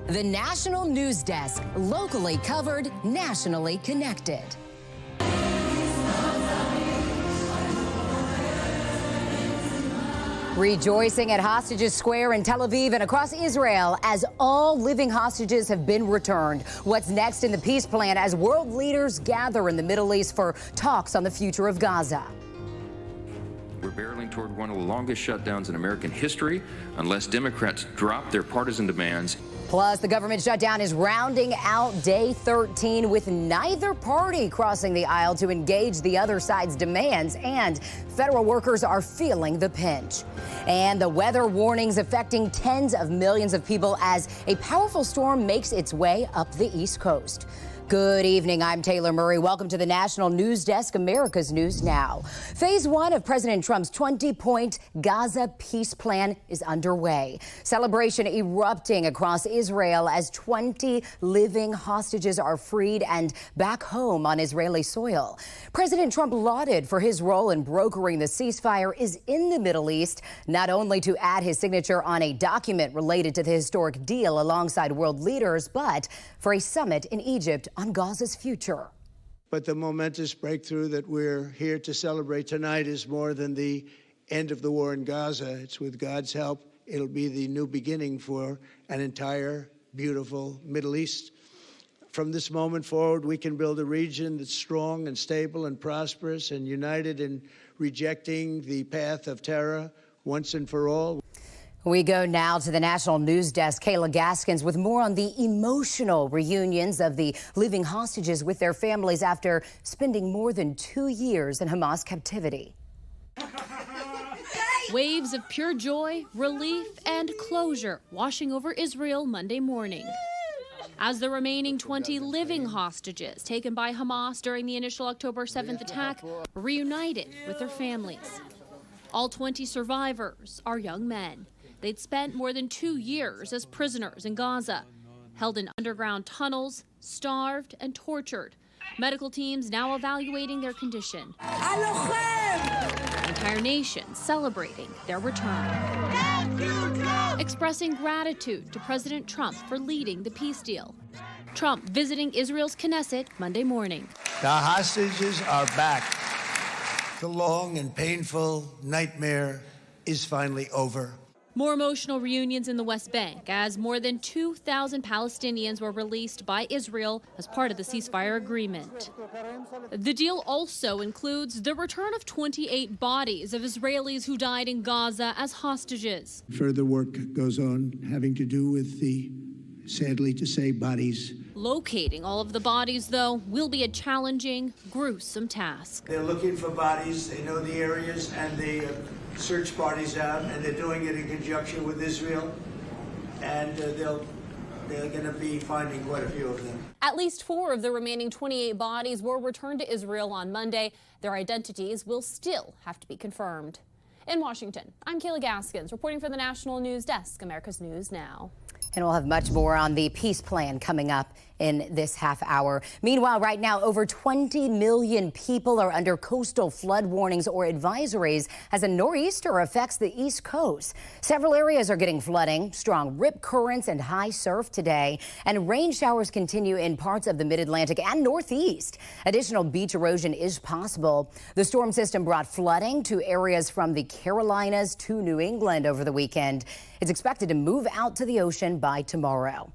The National News Desk, locally covered, nationally connected. Rejoicing at Hostages Square in Tel Aviv and across Israel as all living hostages have been returned. What's next in the peace plan as world leaders gather in the Middle East for talks on the future of Gaza? We're barreling toward one of the longest shutdowns in American history unless Democrats drop their partisan demands. Plus, the government shutdown is rounding out day 13 with neither party crossing the aisle to engage the other side's demands, and federal workers are feeling the pinch. And the weather warnings affecting tens of millions of people as a powerful storm makes its way up the East Coast. Good evening. I'm Taylor Murray. Welcome to the National News Desk, America's News Now. Phase 1 of President Trump's 20-point Gaza peace plan is underway. Celebration erupting across Israel as 20 living hostages are freed and back home on Israeli soil. President Trump lauded for his role in brokering the ceasefire is in the Middle East, not only to add his signature on a document related to the historic deal alongside world leaders, but for a summit in Egypt on Gaza's future. But the momentous breakthrough that we're here to celebrate tonight is more than the end of the war in Gaza. It's with God's help, it'll be the new beginning for an entire beautiful Middle East. From this moment forward, we can build a region that's strong and stable and prosperous and united in rejecting the path of terror once and for all. We go now to the National News Desk. Kayla Gaskins with more on the emotional reunions of the living hostages with their families after spending more than 2 years in Hamas captivity. Waves of pure joy, relief, and closure washing over Israel Monday morning, as the remaining 20 living hostages taken by Hamas during the initial October 7th attack reunited with their families. All 20 survivors are young men. They'd spent more than 2 years as prisoners in Gaza, held in underground tunnels, starved and tortured. Medical teams now evaluating their condition. The entire nation celebrating their return. Expressing gratitude to President Trump for leading the peace deal. Trump visiting Israel's Knesset Monday morning. The hostages are back. The long and painful nightmare is finally over. More emotional reunions in the West Bank as more than 2,000 Palestinians were released by Israel as part of the ceasefire agreement. The deal also includes the return of 28 bodies of Israelis who died in Gaza as hostages. Further work goes on having to do with the, sadly to say, bodies. Locating all of the bodies, though, will be a challenging, gruesome task. They're looking for bodies. They know the areas, and they search parties out, and they're doing it in conjunction with Israel, and they're going to be finding quite a few of them. At least 4 of the remaining 28 bodies were returned to Israel on Monday. Their identities will still have to be confirmed. In Washington, I'm Kayla Gaskins, reporting for the National News Desk, America's News Now. And we'll have much more on the peace plan coming up in this half hour. Meanwhile, right now, over 20 million people are under coastal flood warnings or advisories as a nor'easter affects the East Coast. Several areas are getting flooding, strong rip currents and high surf today, and rain showers continue in parts of the mid-Atlantic and Northeast. Additional beach erosion is possible. The storm system brought flooding to areas from the Carolinas to New England over the weekend. It's expected to move out to the ocean by tomorrow.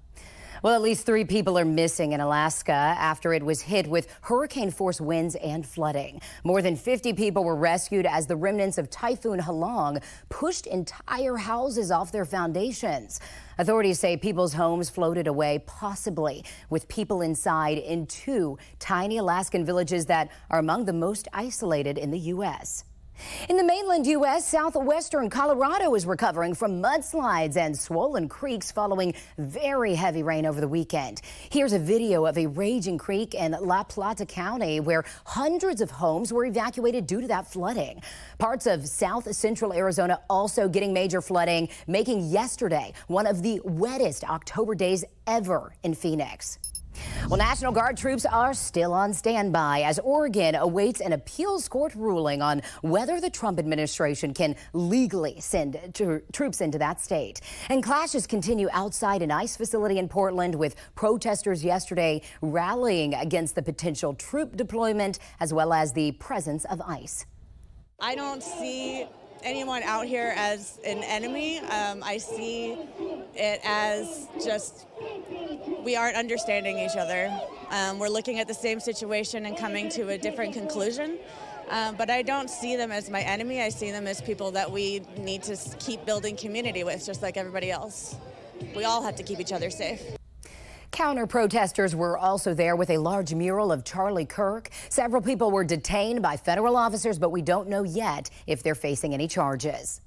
Well, at least 3 people are missing in Alaska after it was hit with hurricane-force winds and flooding. More than 50 people were rescued as the remnants of Typhoon Helene pushed entire houses off their foundations. Authorities say people's homes floated away, possibly with people inside in 2 tiny Alaskan villages that are among the most isolated in the U.S. In the mainland U.S., southwestern Colorado is recovering from mudslides and swollen creeks following very heavy rain over the weekend. Here's a video of a raging creek in La Plata County where hundreds of homes were evacuated due to that flooding. Parts of south central Arizona also getting major flooding, making yesterday one of the wettest October days ever in Phoenix. Well, National Guard troops are still on standby as Oregon awaits an appeals court ruling on whether the Trump administration can legally send troops into that state. And clashes continue outside an ICE facility in Portland, with protesters yesterday rallying against the potential troop deployment as well as the presence of ICE. I don't see anyone out here as an enemy. I see it as just we aren't understanding each other. We're looking at the same situation and coming to a different conclusion. But I don't see them as my enemy. I see them as people that we need to keep building community with, just like everybody else. We all have to keep each other safe. Counter-protesters were also there with a large mural of Charlie Kirk. Several people were detained by federal officers, but we don't know yet if they're facing any charges.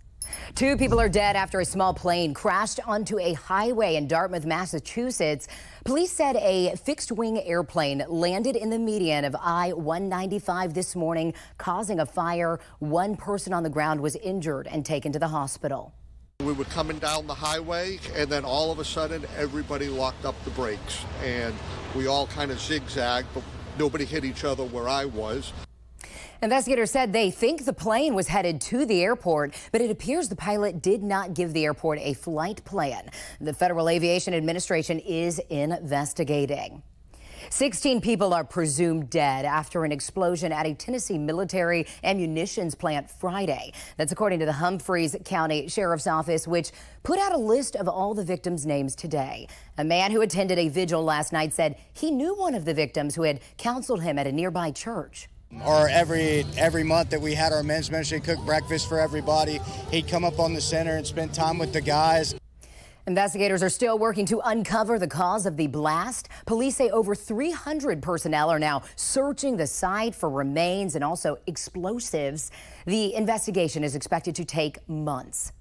2 people are dead after a small plane crashed onto a highway in Dartmouth, Massachusetts. Police said a fixed-wing airplane landed in the median of I-195 this morning, causing a fire. 1 person on the ground was injured and taken to the hospital. We were coming down the highway, and then all of a sudden, everybody locked up the brakes, and we all kind of zigzagged, but nobody hit each other where I was. Investigators said they think the plane was headed to the airport, but it appears the pilot did not give the airport a flight plan. The Federal Aviation Administration is investigating. 16 people are presumed dead after an explosion at a Tennessee military ammunitions plant Friday. That's according to the Humphreys County Sheriff's Office, which put out a list of all the victims' names today. A man who attended a vigil last night said he knew one of the victims who had counseled him at a nearby church. Or every month that we had our men's ministry cook breakfast for everybody, he'd come up on the center and spend time with the guys. Investigators are still working to uncover the cause of the blast. Police say over 300 personnel are now searching the site for remains and also explosives. The investigation is expected to take months.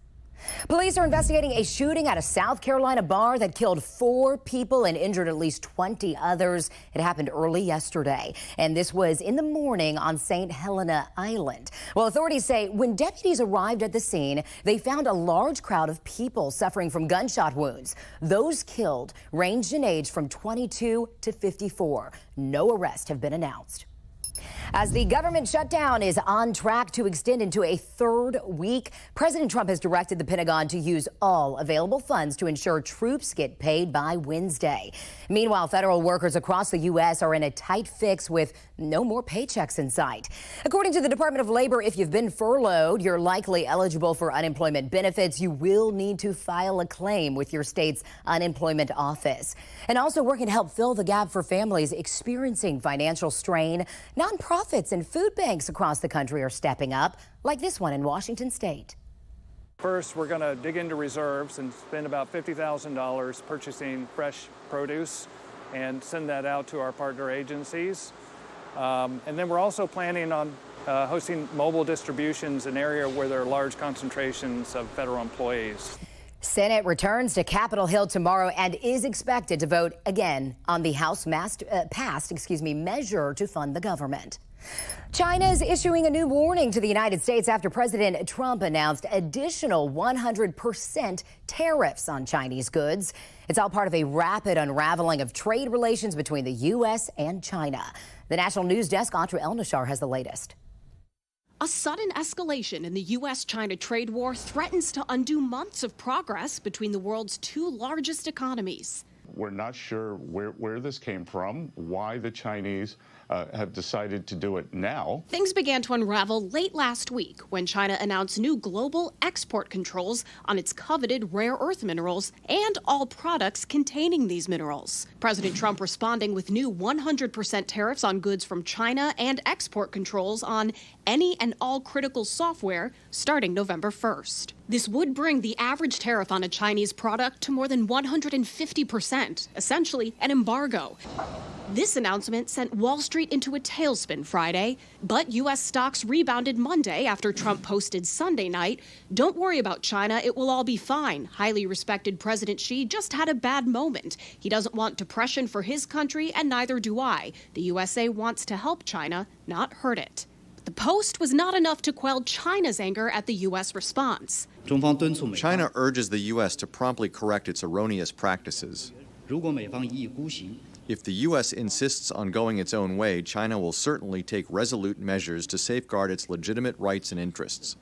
Police are investigating a shooting at a South Carolina bar that killed 4 people and injured at least 20 others. It happened early yesterday, and this was in the morning on St. Helena Island. Well, authorities say when deputies arrived at the scene, they found a large crowd of people suffering from gunshot wounds. Those killed ranged in age from 22 to 54. No arrests have been announced. As the government shutdown is on track to extend into a 3rd week, President Trump has directed the Pentagon to use all available funds to ensure troops get paid by Wednesday. Meanwhile, federal workers across the U.S. are in a tight fix with no more paychecks in sight. According to the Department of Labor, if you've been furloughed, you're likely eligible for unemployment benefits. You will need to file a claim with your state's unemployment office. And also working to help fill the gap for families experiencing financial strain, nonprofits and food banks across the country are stepping up, like this one in Washington State. First, we're going to dig into reserves and spend about $50,000 purchasing fresh produce and send that out to our partner agencies. And then we're also planning on hosting mobile distributions in an area where there are large concentrations of federal employees. Senate returns to Capitol Hill tomorrow and is expected to vote again on the House passed measure to fund the government. China is issuing a new warning to the United States after President Trump announced additional 100% tariffs on Chinese goods. It's all part of a rapid unraveling of trade relations between the U.S. and China. The National News Desk, Audra Elnashar, has the latest. A sudden escalation in the U.S.-China trade war threatens to undo months of progress between the world's 2 largest economies. We're not sure where this came from, why the Chinese have decided to do it now. Things began to unravel late last week when China announced new global export controls on its coveted rare earth minerals and all products containing these minerals. President Trump responding with new 100% tariffs on goods from China and export controls on any and all critical software starting November 1st. This would bring the average tariff on a Chinese product to more than 150%, essentially an embargo. This announcement sent Wall Street into a tailspin Friday, but U.S. stocks rebounded Monday after Trump posted Sunday night, "Don't worry about China, it will all be fine. Highly respected President Xi just had a bad moment. He doesn't want depression for his country, and neither do I. The USA wants to help China, not hurt it." The post was not enough to quell China's anger at the U.S. response. China urges the U.S. to promptly correct its erroneous practices. If the U.S. insists on going its own way, China will certainly take resolute measures to safeguard its legitimate rights and interests.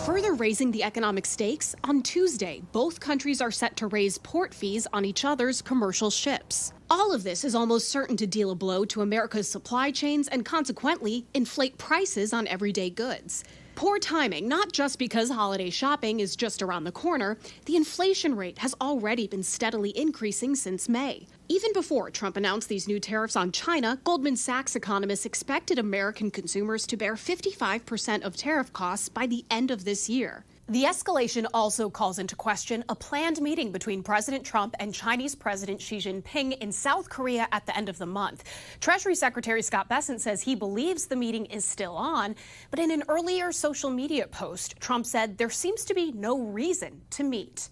Further raising the economic stakes, on Tuesday, both countries are set to raise port fees on each other's commercial ships. All of this is almost certain to deal a blow to America's supply chains and consequently inflate prices on everyday goods. Poor timing, not just because holiday shopping is just around the corner. The inflation rate has already been steadily increasing since May. Even before Trump announced these new tariffs on China, Goldman Sachs economists expected American consumers to bear 55% of tariff costs by the end of this year. The escalation also calls into question a planned meeting between President Trump and Chinese President Xi Jinping in South Korea at the end of the month. Treasury Secretary Scott Bessent says he believes the meeting is still on, but in an earlier social media post, Trump said there seems to be no reason to meet.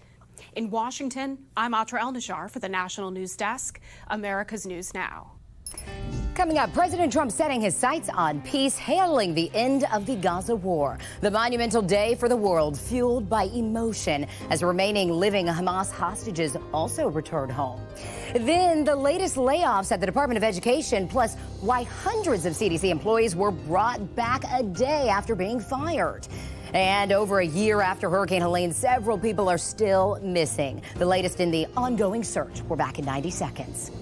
In Washington, I'm Atra El-Nashar for the National News Desk, America's News Now. Coming up, President Trump setting his sights on peace, hailing the end of the Gaza war. The monumental day for the world, fueled by emotion, as remaining living Hamas hostages also returned home. Then the latest layoffs at the Department of Education, plus why hundreds of CDC employees were brought back a day after being fired. And over a year after Hurricane Helene, several people are still missing. The latest in the ongoing search. We're back in 90 seconds.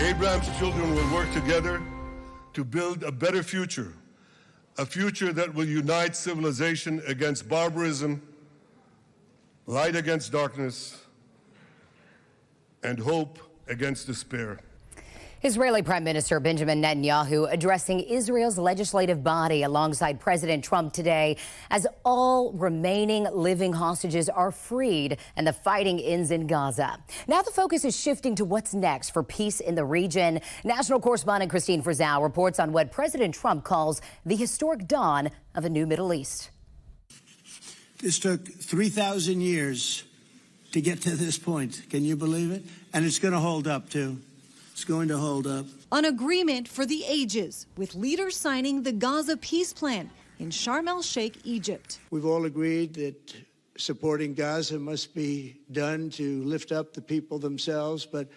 Abraham's children will work together to build a better future, a future that will unite civilization against barbarism, light against darkness, and hope against despair. Israeli Prime Minister Benjamin Netanyahu addressing Israel's legislative body alongside President Trump today as all remaining living hostages are freed and the fighting ends in Gaza. Now the focus is shifting to what's next for peace in the region. National correspondent Christine Frizzell reports on what President Trump calls the historic dawn of a new Middle East. This took 3,000 years to get to this point. Can you believe it? And it's going to hold up, too. It's going to hold up. An agreement for the ages, with leaders signing the Gaza peace plan in Sharm el-Sheikh, Egypt. We've all agreed that supporting Gaza must be done to lift up the people themselves, but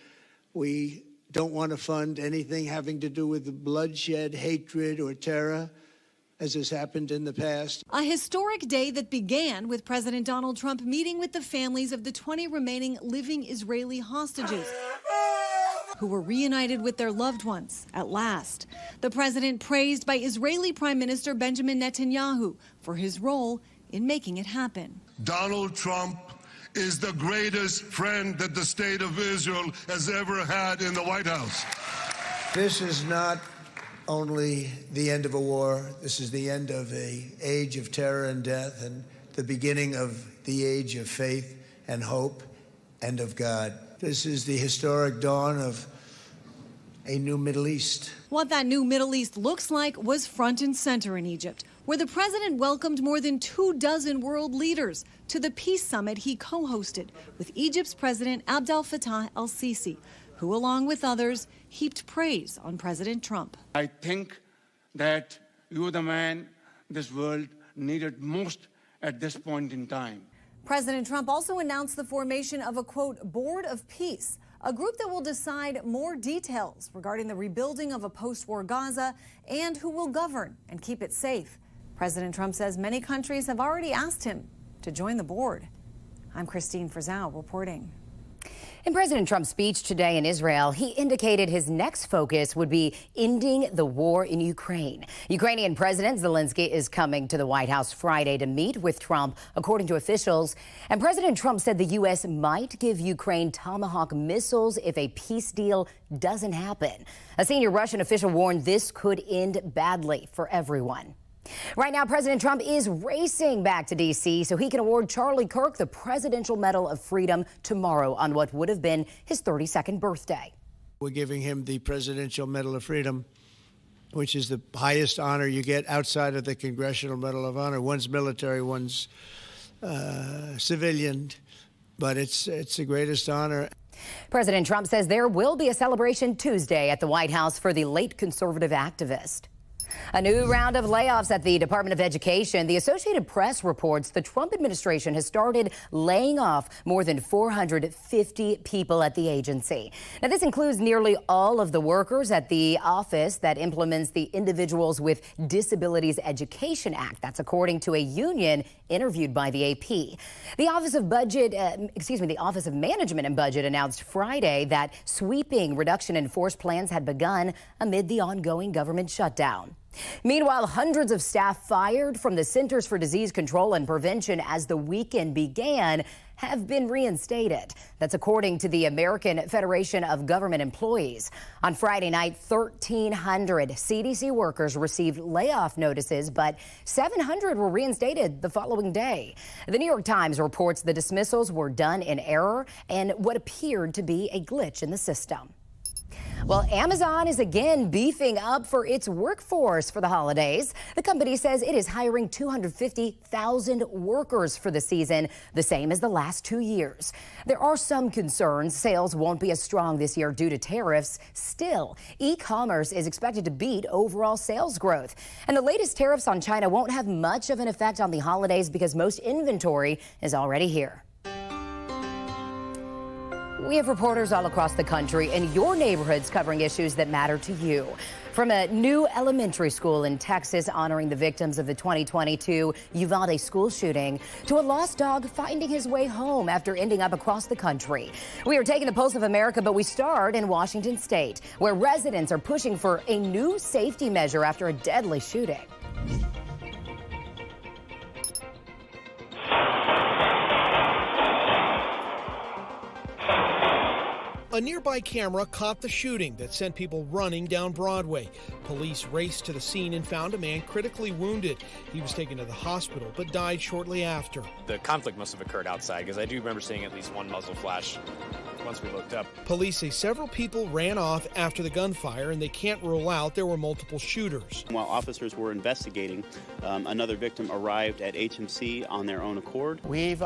we don't want to fund anything having to do with bloodshed, hatred, or terror, as has happened in the past. A historic day that began with President Donald Trump meeting with the families of the 20 remaining living Israeli hostages who were reunited with their loved ones at last. The president praised by Israeli Prime Minister Benjamin Netanyahu for his role in making it happen. Donald Trump is the greatest friend that the state of Israel has ever had in the White House. This is not only the end of a war. This is the end of an age of terror and death and the beginning of the age of faith and hope and of God. This is the historic dawn of a new Middle East. What that new Middle East looks like was front and center in Egypt, where the president welcomed more than 24 world leaders to the peace summit he co-hosted with Egypt's President Abdel Fattah el-Sisi, who, along with others, heaped praise on President Trump. I think that you're the man this world needed most at this point in time. President Trump also announced the formation of a, quote, board of peace, a group that will decide more details regarding the rebuilding of a post-war Gaza and who will govern and keep it safe. President Trump says many countries have already asked him to join the board. I'm Christine Frizzell reporting. In President Trump's speech today in Israel, he indicated his next focus would be ending the war in Ukraine. Ukrainian President Zelensky is coming to the White House Friday to meet with Trump, according to officials. And President Trump said the U.S. might give Ukraine Tomahawk missiles if a peace deal doesn't happen. A senior Russian official warned this could end badly for everyone. Right now, President Trump is racing back to D.C. so he can award Charlie Kirk the Presidential Medal of Freedom tomorrow on what would have been his 32nd birthday. We're giving him the Presidential Medal of Freedom, which is the highest honor you get outside of the Congressional Medal of Honor. One's military, one's civilian, but it's the greatest honor. President Trump says there will be a celebration Tuesday at the White House for the late conservative activist. A new round of layoffs at the Department of Education. The Associated Press reports the Trump administration has started laying off more than 450 people at the agency. Now, this includes nearly all of the workers at the office that implements the Individuals with Disabilities Education Act. That's according to a union interviewed by the AP. The Office of Management and Budget announced Friday that sweeping reduction in force plans had begun amid the ongoing government shutdown. Meanwhile, hundreds of staff fired from the Centers for Disease Control and Prevention as the weekend began have been reinstated. That's according to the American Federation of Government Employees. On Friday night, 1,300 CDC workers received layoff notices, but 700 were reinstated the following day. The New York Times reports the dismissals were done in error and what appeared to be a glitch in the system. Well, Amazon is again beefing up for its workforce for the holidays. The company says it is hiring 250,000 workers for the season, the same as the last 2 years. There are some concerns sales won't be as strong this year due to tariffs. Still, e-commerce is expected to beat overall sales growth. And the latest tariffs on China won't have much of an effect on the holidays because most inventory is already here. We have reporters all across the country in your neighborhoods covering issues that matter to you. From a new elementary school in Texas honoring the victims of the 2022 Uvalde school shooting to a lost dog finding his way home after ending up across the country. We are taking the pulse of America, but we start in Washington state, where residents are pushing for a new safety measure after a deadly shooting. A nearby camera caught the shooting that sent people running down Broadway. Police raced to the scene and found a man critically wounded. He was taken to the hospital but died shortly after. The conflict must have occurred outside because I do remember seeing at least one muzzle flash once we looked up. Police say several people ran off after the gunfire and they can't rule out there were multiple shooters. While officers were investigating, another victim arrived at HMC on their own accord. We've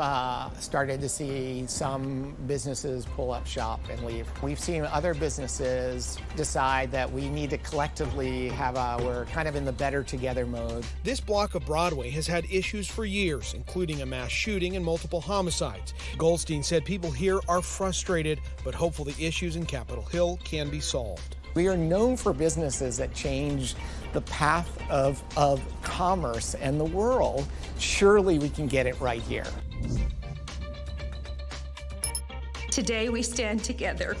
started to see some businesses pull up shop and leave. We've seen other businesses decide that we need to collectively we're kind of in the better together mode. This block of Broadway has had issues for years, including a mass shooting and multiple homicides. Goldstein said people here are frustrated, but hopeful the issues in Capitol Hill can be solved. We are known for businesses that change the path of commerce and the world. Surely we can get it right here. Today we stand together.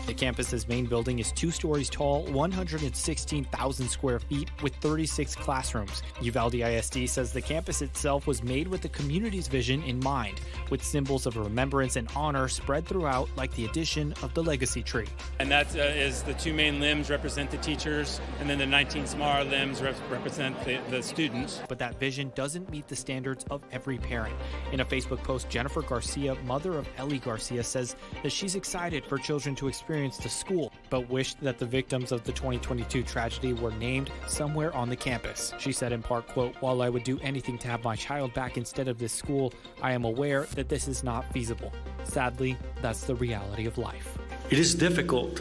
The campus's main building is 2 stories tall, 116,000 square feet with 36 classrooms. Uvalde ISD says the campus itself was made with the community's vision in mind, with symbols of remembrance and honor spread throughout, like the addition of the legacy tree. And that is the 2 main limbs represent the teachers, and then the 19 smaller limbs represent the students. But that vision doesn't meet the standards of every parent. In a Facebook post, Jennifer Garcia, mother of Ellie Garcia, says that she's excited for children to experience experienced the school, but wished that the victims of the 2022 tragedy were named somewhere on the campus. She said in part, quote, "While I would do anything to have my child back instead of this school, I am aware that this is not feasible. Sadly, that's the reality of life." It is difficult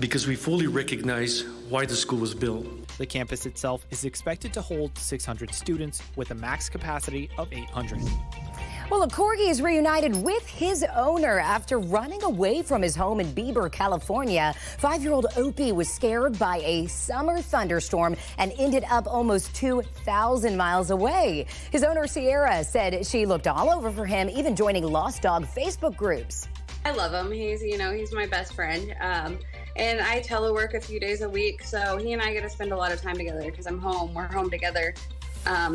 because we fully recognize why the school was built. The campus itself is expected to hold 600 students with a max capacity of 800. Well, a corgi is reunited with his owner after running away from his home in Bieber, California. 5-year-old Opie was scared by a summer thunderstorm and ended up almost 2,000 miles away. His owner, Sierra, said she looked all over for him, even joining lost dog Facebook groups. I love him. He's my best friend. And I telework a few days a week, so he and I get to spend a lot of time together because I'm home. We're home together.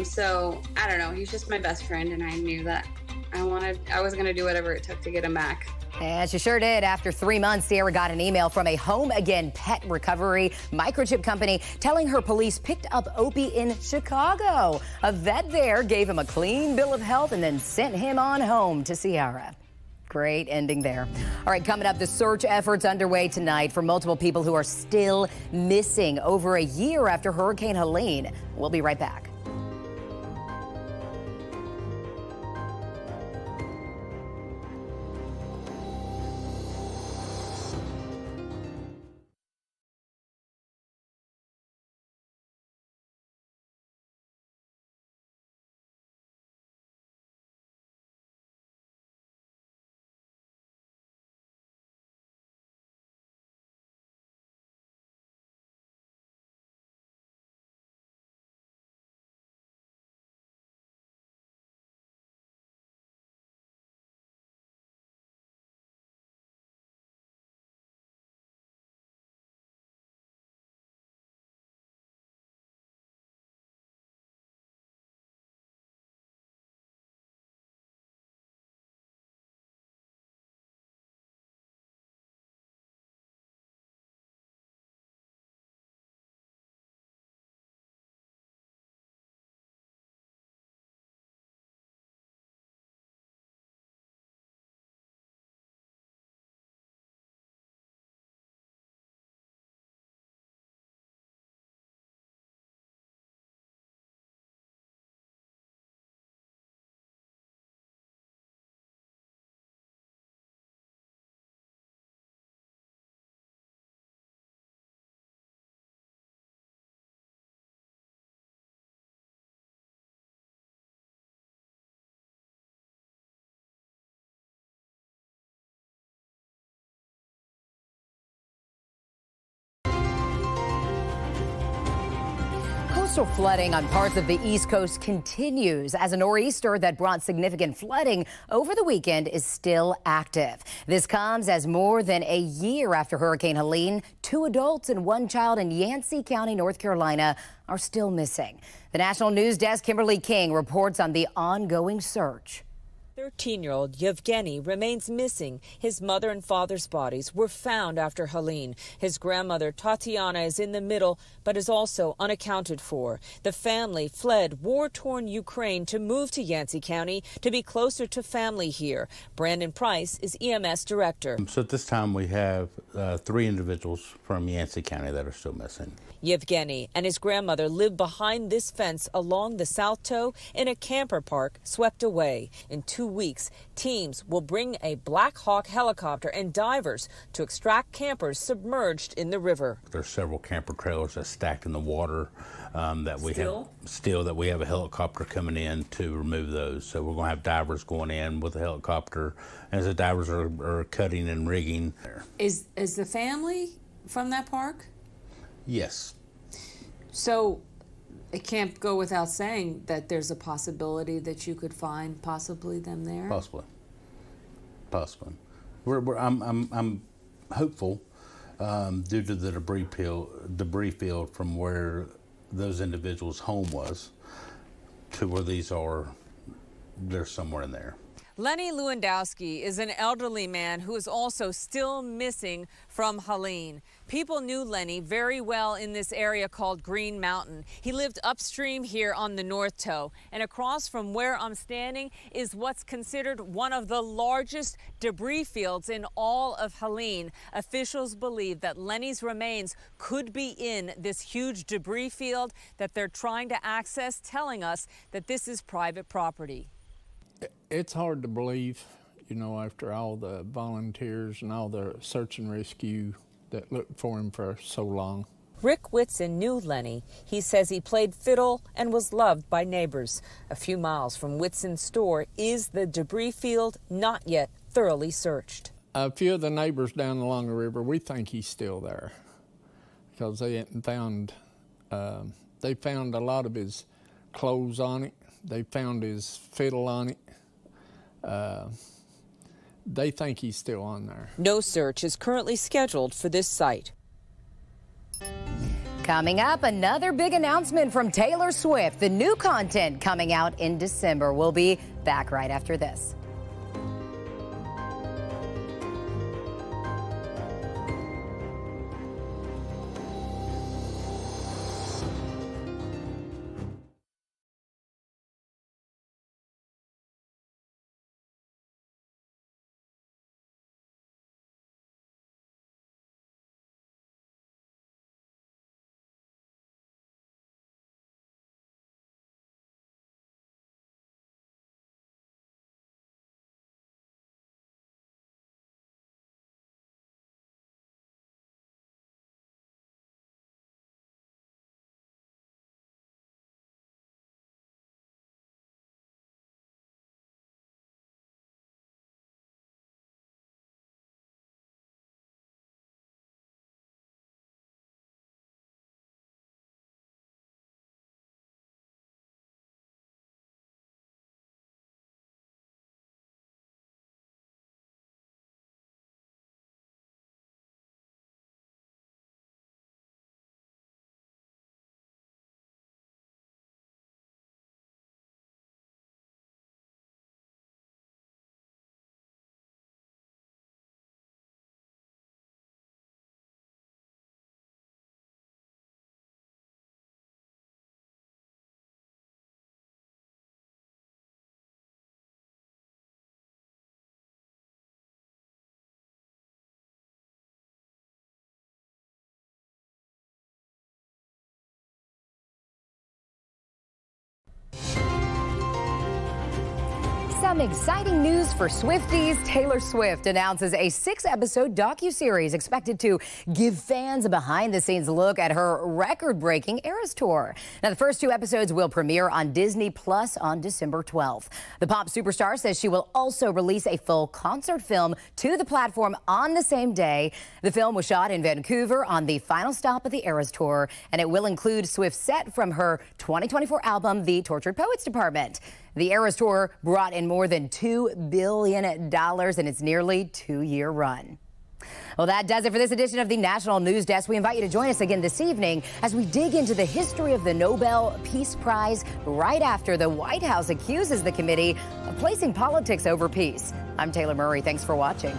So I don't know. He's just my best friend, and I knew that I was going to do whatever it took to get him back. And she sure did. After 3 months, Sierra got an email from a Home Again pet recovery microchip company telling her police picked up Opie in Chicago. A vet there gave him a clean bill of health and then sent him on home to Sierra. Great ending there. All right, coming up, the search efforts underway tonight for multiple people who are still missing over a year after Hurricane Helene. We'll be right back. Coastal flooding on parts of the East Coast continues as a nor'easter that brought significant flooding over the weekend is still active. This comes as more than a year after Hurricane Helene, 2 adults and 1 child in Yancey County, North Carolina, are still missing. The National News Desk, Kimberly King, reports on the ongoing search. 13-year-old Yevgeny remains missing. His mother and father's bodies were found after Helene. His grandmother, Tatiana, is in the middle, but is also unaccounted for. The family fled war-torn Ukraine to move to Yancey County to be closer to family here. Brandon Price is EMS director. So at this time we have 3 individuals from Yancey County that are still missing. Yevgeny and his grandmother live behind this fence along the South Toe in a camper park swept away. In 2 weeks, teams will bring a Black Hawk helicopter and divers to extract campers submerged in the river. There's several camper trailers that's stacked in the water that we have a helicopter coming in to remove those. So we're going to have divers going in with a helicopter as the divers are cutting and rigging. Is the family from that park? Yes. So it can't go without saying that there's a possibility that you could find possibly them there? Possibly. I'm hopeful due to the debris field from where those individuals' home was to where these are. They're somewhere in there. Lenny Lewandowski is an elderly man who is also still missing from Helene. People knew Lenny very well in this area called Green Mountain. He lived upstream here on the North Toe, and across from where I'm standing is what's considered one of the largest debris fields in all of Helene. Officials believe that Lenny's remains could be in this huge debris field that they're trying to access, telling us that this is private property. It's hard to believe, you know, after all the volunteers and all the search and rescue that looked for him for so long. Rick Whitson knew Lenny. He says he played fiddle and was loved by neighbors. A few miles from Whitson's store is the debris field, not yet thoroughly searched. A few of the neighbors down along the river, we think he's still there because they found a lot of his clothes on it. They found his fiddle on it. They think he's still on there. No search is currently scheduled for this site. Coming up, another big announcement from Taylor Swift. The new content coming out in December. We'll be back right after this. Some exciting news for Swifties. Taylor Swift announces a 6-episode docuseries expected to give fans a behind-the-scenes look at her record-breaking Eras Tour. Now, the first 2 episodes will premiere on Disney Plus on December 12th. The pop superstar says she will also release a full concert film to the platform on the same day. The film was shot in Vancouver on the final stop of the Eras Tour, and it will include Swift's set from her 2024 album, The Tortured Poets Department. The Eras Tour brought in more than $2 billion in its nearly 2-year run. Well, that does it for this edition of the National News Desk. We invite you to join us again this evening as we dig into the history of the Nobel Peace Prize right after the White House accuses the committee of placing politics over peace. I'm Taylor Murray. Thanks for watching.